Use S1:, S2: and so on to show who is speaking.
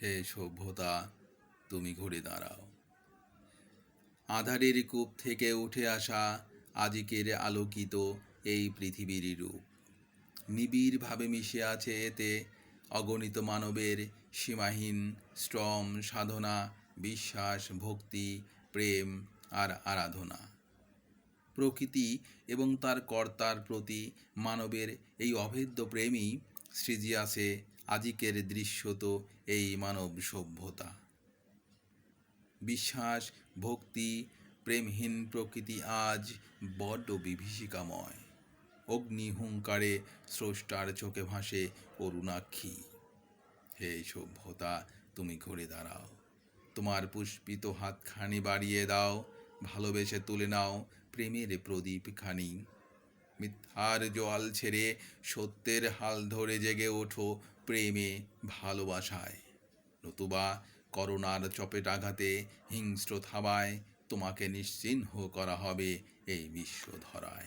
S1: হে সভ্যতা, তুমি ঘুরে দাঁড়াও। আঁধারের কূপ থেকে উঠে আসা আজিকের আলোকিত এই পৃথিবীর রূপ। নিবিড়ভাবে মিশে আছে এতে অগণিত মানবের সীমাহীন শ্রম, সাধনা, বিশ্বাস, ভক্তি, প্রেম আর আরাধনা। প্রকৃতি এবং তার কর্তার প্রতি মানবের এই অভেদ্য প্রেমই সৃজিয়াছে আজিকের দৃশ্যত এই মানব সভ্যতা। বিশ্বাস, ভক্তি, প্রেমহীন প্রকৃতি আজ বড্ড বিভীষিকাময়। অগ্নিহুঙ্কারে স্রষ্টার চোখে ভাসে করুণাক্ষী। হে সভ্যতা, তুমি ঘুরে দাঁড়াও। তোমার পুষ্পিত হাতখানি বাড়িয়ে দাও, ভালোবেসে তুলে নাও প্রেমের প্রদীপখানি। মিথ্যার জোয়াল ছেড়ে সত্যের হাল ধরে জেগে ওঠো প্রেমে, ভালোবাসায়। নতুবা করোনার চপেটাঘাতে, হিংস্র থাবায় তোমাকে নিশ্চিহ্ন করা হবে এই বিশ্বধরায়।